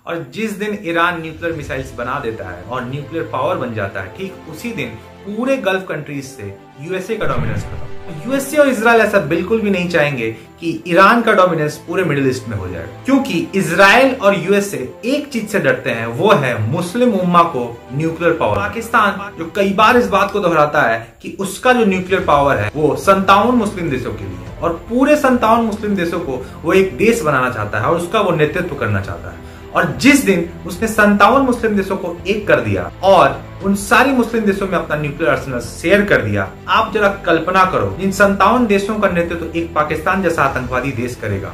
और जिस दिन ईरान न्यूक्लियर मिसाइल्स बना देता है और न्यूक्लियर पावर बन जाता है, ठीक उसी दिन पूरे गल्फ कंट्रीज से यूएसए का डोमिनेंस खत्म। यूएसए और इजराइल ऐसा बिल्कुल भी नहीं चाहेंगे कि ईरान का डोमिनेंस पूरे मिडिल ईस्ट में हो जाए, क्योंकि इजराइल और यूएसए एक चीज से डरते हैं, वो है मुस्लिम उम्मा को न्यूक्लियर पावर। पाकिस्तान जो कई बार इस बात को दोहराता है कि उसका जो न्यूक्लियर पावर है वो 57 मुस्लिम देशों के लिए है और पूरे 57 मुस्लिम देशों को वो एक देश बनाना चाहता है और उसका वो नेतृत्व करना चाहता है। और जिस दिन उसने 57 मुस्लिम देशों को एक कर दिया और उन सारी मुस्लिम देशों में अपना न्यूक्लियर आर्सेनल शेयर कर दिया, आप जरा कल्पना करो इन 57 देशों का नेतृत्व एक पाकिस्तान जैसा आतंकवादी देश करेगा,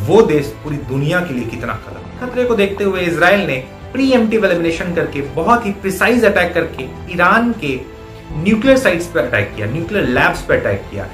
वो देश पूरी दुनिया के लिए कितना खतरे को देखते हुए इजराइल ने प्रीएम्प्टिव एलिमिनेशन करके बहुत ही प्रिसाइज अटैक करके ईरान के न्यूक्लियर साइट्स पर अटैक किया, न्यूक्लियर लैब्स पर अटैक किया,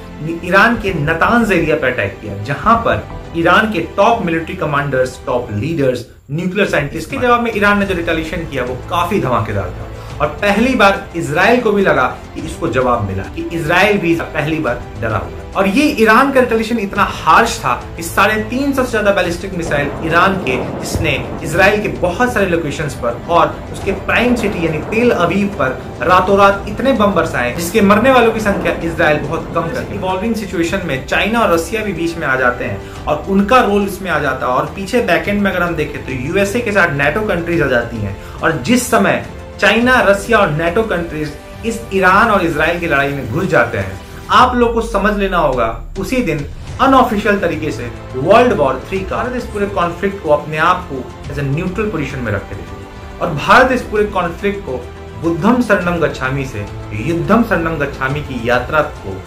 ईरान के नतांज एरिया पर अटैक किया, जहां पर ईरान के top military commanders, top leaders, nuclear scientist के जवाब में ईरान ने जो रिटेलिएशन किया वो काफी धमाकेदार था। और पहली बार इजराइल को भी लगा कि इसको जवाब मिला, कि इजराइल भी पहली बार डरा हुआ। और ये ईरान का रिटेलिएशन इतना हार्श था कि 350 से ज्यादा बैलिस्टिक मिसाइल ईरान के, जिसने इजराइल के बहुत सारे लोकेशंस पर और उसके प्राइम सिटी यानी तेल अवीव पर रातों रात इतने बम बरसाए जिसके मरने वालों की संख्या इजराइल बहुत कम कर। इवॉल्विंग सिचुएशन में चाइना और रशिया भी बीच में आ जाते हैं और उनका रोल इसमें आ जाता है। और पीछे बैकएंड में अगर हम देखें तो यूएसए के साथ नेटो कंट्रीज आ जाती हैं। और जिस समय चाइना, रशिया और नेटो कंट्रीज इस ईरान और इजराइल की लड़ाई में घुस जाते हैं, आप लोग को समझ लेना होगा उसी दिन अनऑफिशियल तरीके से वर्ल्ड वॉर 3 का भारत इस पूरे कॉन्फ्लिक्ट को अपने आप को एज ए न्यूट्रल पोजीशन में रख के देखेगा और भारत इस पूरे कॉन्फ्लिक्ट को बुद्धम शरणम गच्छामि से युद्धम शरणम गच्छामि की यात्रा को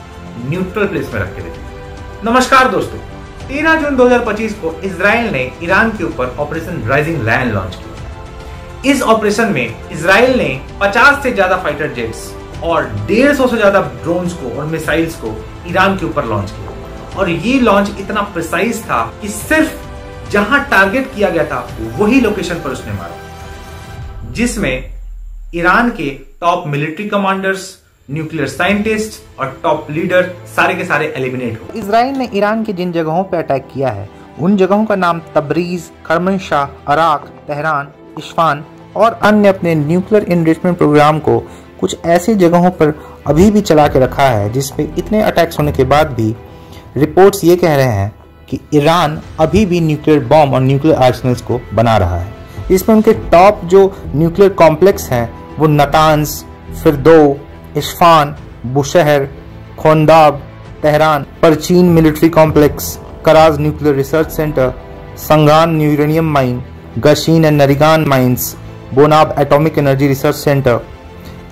न्यूट्रल प्लेस में रख के देखेगा। नमस्कार दोस्तों, 13 जून 2025 को इजराइल ने ईरान के ऊपर ऑपरेशन राइजिंग लायन लॉन्च किया। इस ऑपरेशन में इजराइल ने 50 से ज्यादा फाइटर जेट्स और 150 से ज्यादा ड्रोन्स को और मिसाइल्स को ईरान के ऊपर लॉन्च किया। और ये लॉन्च इतना प्रिसाइज था कि सिर्फ जहां टारगेट किया गया था वही लोकेशन पर उसने मारा, जिसमें ईरान के top military commanders, nuclear scientist और टॉप लीडर सारे के सारे एलिमिनेट हो। इजराइल ने ईरान की जिन जगहों पर अटैक किया है उन जगहों का नाम तब्रीज, करमनशाह, अराक, तेहरान, इस्फान और अन्य अपने न्यूक्लियर एनरिचमेंट प्रोग्राम को कुछ ऐसी जगहों पर अभी भी चला के रखा है जिसपे इतने अटैक्स होने के बाद भी रिपोर्ट्स ये कह रहे हैं कि ईरान अभी भी न्यूक्लियर बॉम्ब और न्यूक्लियर आर्सेनल्स को बना रहा है। इसमें उनके टॉप जो न्यूक्लियर कॉम्प्लेक्स हैं वो Natanz, Fordow, Isfahan, Bushehr, Khondab, Tehran, Parchin military complex, Karaj nuclear research centre, Saghand uranium mine, Gachin and Narigan mines, Bonab atomic energy research centre,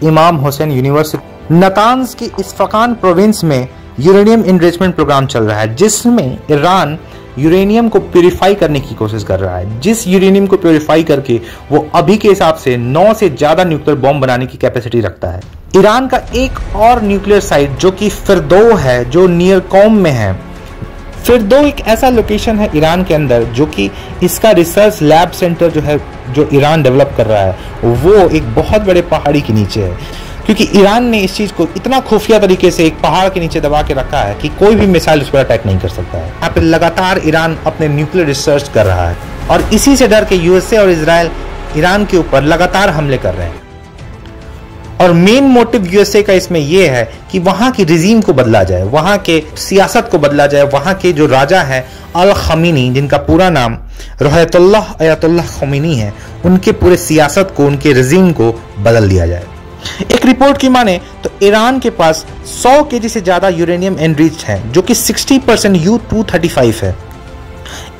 Imam Hussein university. Natanz की Isfahan province में uranium enrichment programme चल रहा है, जिसमें Iran uranium को purify करने की कोशिश कर रहा है, जिस यूरेनियम को प्यूरिफाई करके वो अभी के हिसाब से 9 से ज्यादा न्यूक्लियर बॉम्ब बनाने की कैपेसिटी रखता है। ईरान का एक और न्यूक्लियर साइट जो कि फिरदो है, जो नियर कौम में है। फिरदो एक ऐसा लोकेशन है ईरान के अंदर जो कि इसका रिसर्च लैब सेंटर जो है, जो ईरान डेवलप कर रहा है, वो एक बहुत बड़े पहाड़ी के नीचे है, क्योंकि ईरान ने इस चीज को इतना खुफिया तरीके से एक पहाड़ के नीचे दबा के रखा है कि कोई भी मिसाइल उस पर अटैक नहीं कर सकता है। यहाँ पे लगातार ईरान अपने न्यूक्लियर रिसर्च कर रहा है और इसी से डर के यूएसए और इजराइल ईरान के ऊपर लगातार हमले कर रहे हैं। और मेन मोटिव यूएसए का इसमें यह है कि वहां की रिजीम को बदला जाए, वहां के सियासत को बदला जाए, वहां के जो राजा हैं अल खमीनी, जिनका पूरा नाम रुहयतुल्लाह अयतुल्लाह खमीनी है, उनके पूरे सियासत को, उनके रिजीम को बदल दिया जाए। एक रिपोर्ट की माने तो ईरान के पास 100 केजी से ज्यादा यूरेनियम एनरिच्ड है, जो कि 60% U-235 है।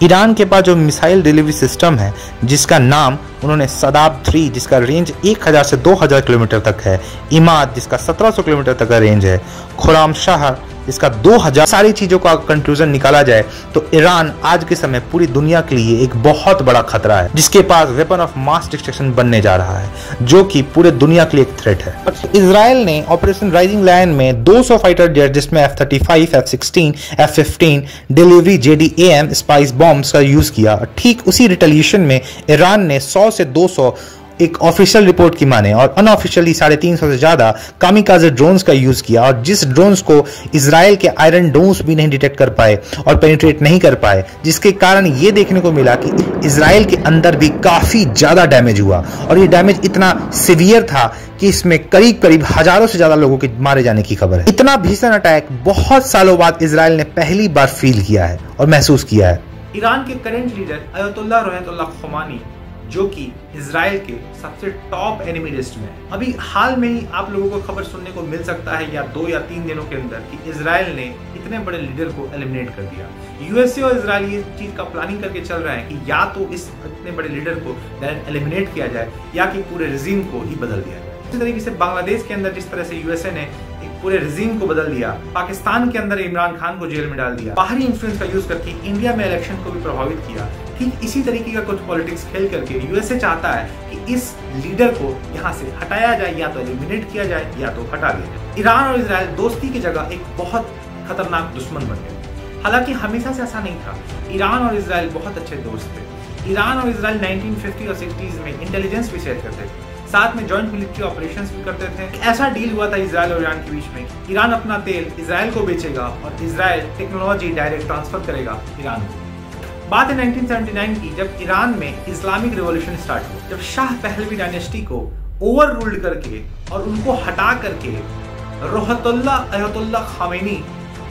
ईरान के पास जो मिसाइल डिलीवरी सिस्टम है, जिसका नाम उन्होंने सदाब 3, जिसका रेंज 1000 से 2000 किलोमीटर तक है, इमाद जिसका 1700 किलोमीटर तक का रेंज है, खुरामशाह जिसका 2000, सारी चीजों का कंक्लूजन निकाला जाए तो ईरान आज के समय पूरी दुनिया के लिए एक बहुत बड़ा खतरा है, जिसके पास वेपन ऑफ मास डिस्ट्रक्शन बनने जा रहा है, जो कि पूरे दुनिया के लिए एक थ्रेट है। इजराइल ने ऑपरेशन राइजिंग लायन में 200 फाइटर जेट, जिसमें F-35, F-16, F-15 delivery JDAM spice bombs का यूज किया। ठीक उसी रिटेलिएशन में ईरान ने 100 से 200 एक ऑफिशियल रिपोर्ट की माने, और अनऑफिशियली 350 से ज्यादा कामिकाजे ड्रोन्स का यूज किया, और जिस ड्रोन्स को इजराइल के आयरन डोम्स भी नहीं डिटेक्ट कर पाए और पेनिट्रेट नहीं कर पाए, जिसके कारण ये देखने को मिला कि इजराइल के अंदर भी काफी ज्यादा डैमेज हुआ, और ये डैमेज इतना सिवियर था कि इसमें करीब हजारों से ज्यादा लोगों के मारे जाने की खबर है। इतना भीषण अटैक बहुत सालों बाद इजराइल ने पहली बार फील किया है और महसूस किया है। ईरान के current leader Ayatollah Ruhollah Khomeini, जो कि इजराइल के सबसे टॉप एनिमी लिस्ट में है। अभी हाल में ही आप लोगों को खबर सुनने को मिल सकता है या 2 या 3 दिनों के अंदर कि इजराइल ने इतने बड़े लीडर को एलिमिनेट कर दिया। यूएसए और इजराइल ये चीज का प्लानिंग करके चल रहा है कि या तो इस इतने बड़े लीडर को एलिमिनेट किया जाए या कि पूरे रिजीम को ही बदल दिया जाए। इसी तरीके से बांग्लादेश के अंदर जिस तरह से यूएसए ने पूरे रिजीम को बदल दिया, पाकिस्तान के अंदर इमरान खान को जेल में डाल दिया, बाहरी इन्फ्लुएंस का यूज करके इंडिया में इलेक्शन को भी प्रभावित किया, ठीक इसी तरीके का कुछ पॉलिटिक्स खेल करके यूएसए चाहता है कि इस लीडर को यहाँ से हटाया जाए, या तो एलिमिनेट किया जाए या तो हटा दिया जाए। ईरान और इजराइल दोस्ती की जगह एक बहुत खतरनाक दुश्मन बन गए। हालांकि हमेशा से ऐसा नहीं था। ईरान और इजराइल बहुत अच्छे दोस्त थे। ईरान और इजराइल 1950 और 60s में इंटेलिजेंस भी शेयर करते थे, साथ में जॉइंट मिलिट्री ऑपरेशंस भी करते थे। ऐसा डील हुआ था इजराइल और ईरान के बीच में, ईरान अपना तेल इजराइल को बेचेगा और इजराइल टेक्नोलॉजी डायरेक्ट ट्रांसफर करेगा ईरान को। बात है 1979 की, जब ईरान में इस्लामिक रिवॉल्यूशन स्टार्ट हुआ, जब शाह पहलवी डायनेस्टी को ओवर रूल्ड करके और उनको हटा करके अयतुल्लाह ख़ामेनी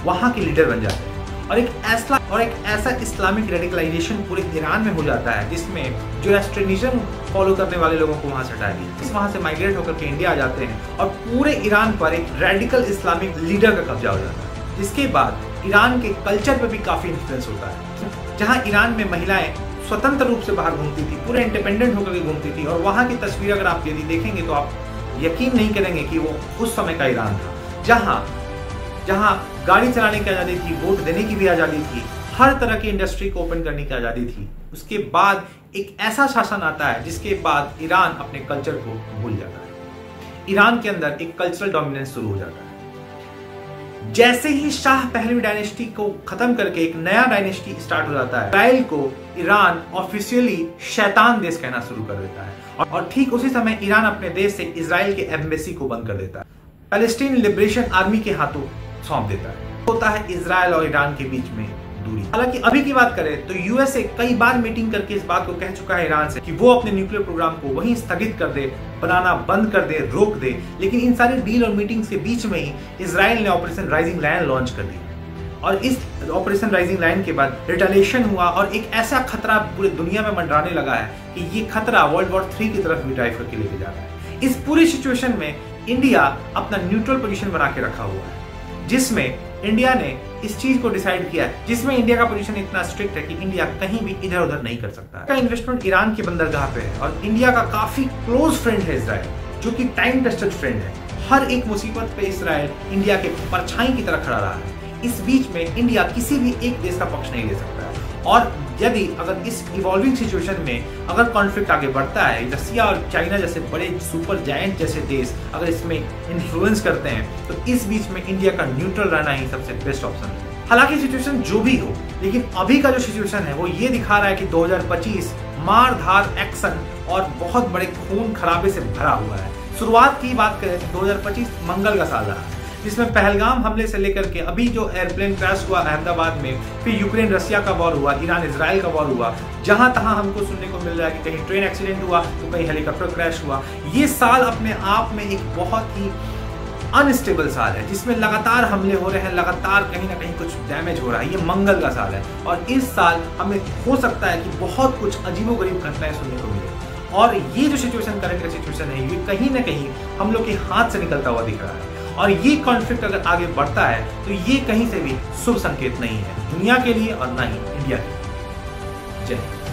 वहां के लीडर बन जाते हैं, और एक ऐसा इस्लामिक रेडिकलाइजेशन पूरे ईरान में हो जाता है जिसमें ज़ोरास्ट्रियनिज्म फॉलो करने वाले लोगों को वहां से हटा दिया। वहां से माइग्रेट होकर के इंडिया आ जाते हैं और पूरे ईरान पर एक रेडिकल इस्लामिक लीडर का कब्जा हो जाता है, जिसके बाद ईरान के कल्चर पर भी काफी इन्फ्लुएंस होता है। जहाँ ईरान में महिलाएं स्वतंत्र रूप से बाहर घूमती थी, पूरे इंडिपेंडेंट होकर के घूमती थी, और वहाँ की तस्वीर अगर आप यदि देखेंगे तो आप यकीन नहीं करेंगे कि वो उस समय का ईरान था, जहाँ गाड़ी चलाने की आज़ादी थी, वोट देने की भी आज़ादी थी, हर तरह की इंडस्ट्री को ओपन करने की आज़ादी थी। उसके बाद एक ऐसा शासन आता है जिसके बाद ईरान अपने कल्चर को भूल जाता है। ईरान के अंदर एक कल्चरल डोमिनेंस शुरू हो जाता है। जैसे ही शाह पहलवी डायनेस्टी को खत्म करके एक नया डायनेस्टी स्टार्ट हो जाता है, इजराइल को ईरान ऑफिशियली शैतान देश कहना शुरू कर देता है, और ठीक उसी समय ईरान अपने देश से इजराइल के एम्बेसी को बंद कर देता है, पैलेस्टीन लिबरेशन आर्मी के हाथों सौंप देता है। होता है इजराइल और ईरान के बीच में दूरी। हालांकि अभी की बात करें तो यूएसए कई बार मीटिंग करके इस बात को कह चुका है ईरान से कि वो अपने न्यूक्लियर प्रोग्राम को वहीं स्थगित कर दे, बनाना बंद कर दे, रोक दे। लेकिन इन सारी डील और मीटिंग्स के बीच में ही इजराइल ने ऑपरेशन राइजिंग लायन लॉन्च कर दी, और इस ऑपरेशन राइजिंग लायन के बाद रिटेलिएशन हुआ और एक ऐसा खतरा पूरी दुनिया में मंडराने लगा है कि ये खतरा वर्ल्ड वॉर 3 की तरफ भी ड्राइव करके लेके जा रहा है। इस पूरी सिचुएशन में इंडिया अपना न्यूट्रल पोजीशन बना के रखा हुआ है, जिसमें इंडिया ने इस चीज को डिसाइड किया है, जिसमें इंडिया का पोजीशन इतना स्ट्रिक्ट है कि इंडिया कहीं भी इधर उधर नहीं कर सकता है। इन्वेस्टमेंट ईरान के बंदरगाह पे है, और इंडिया का काफी क्लोज फ्रेंड है इजराइल, जो कि टाइम टेस्टेड फ्रेंड है। हर एक मुसीबत पे इजराइल इंडिया के परछाई की तरह खड़ा रहा है। इस बीच में इंडिया किसी भी एक देश का पक्ष नहीं ले सकता है, और यदि अगर इस इवॉल्विंग सिचुएशन में अगर कॉन्फ्लिक्ट आगे बढ़ता है, रसिया और चाइना जैसे बड़े सुपर जायंट जैसे देश अगर इसमें इन्फ्लुएंस करते हैं, तो इस बीच में इंडिया का न्यूट्रल रहना ही सबसे बेस्ट ऑप्शन है। हालांकि सिचुएशन जो भी हो, लेकिन अभी का जो सिचुएशन है वो ये दिखा रहा है कि 2025 मार धार एक्शन और बहुत बड़े खून खराबे से भरा हुआ है। शुरुआत की बात करें तो 2025 मंगल का साल रहा, जिसमें पहलगाम हमले से लेकर के अभी जो एयरप्लेन क्रैश हुआ अहमदाबाद में, फिर यूक्रेन रसिया का वॉर हुआ, ईरान इजराइल का वॉर हुआ, जहां तहां हमको सुनने को मिल रहा है कि कहीं ट्रेन एक्सीडेंट हुआ तो कहीं हेलीकॉप्टर क्रैश हुआ। ये साल अपने आप में एक बहुत ही अनस्टेबल साल है, जिसमें लगातार हमले हो रहे हैं, लगातार कहीं ना कहीं कुछ डैमेज हो रहा है। ये मंगल का साल है, और इस साल हमें हो सकता है कि बहुत कुछ अजीबोगरीब घटनाएं सुनने को मिले, और ये जो सिचुएशन करंट का सिचुएशन है ये कहीं ना कहीं हम लोग के हाथ से निकलता हुआ दिख रहा है। और ये कॉन्फ्लिक्ट अगर आगे बढ़ता है तो ये कहीं से भी शुभ संकेत नहीं है दुनिया के लिए और ना ही इंडिया के लिए। जय हिंद।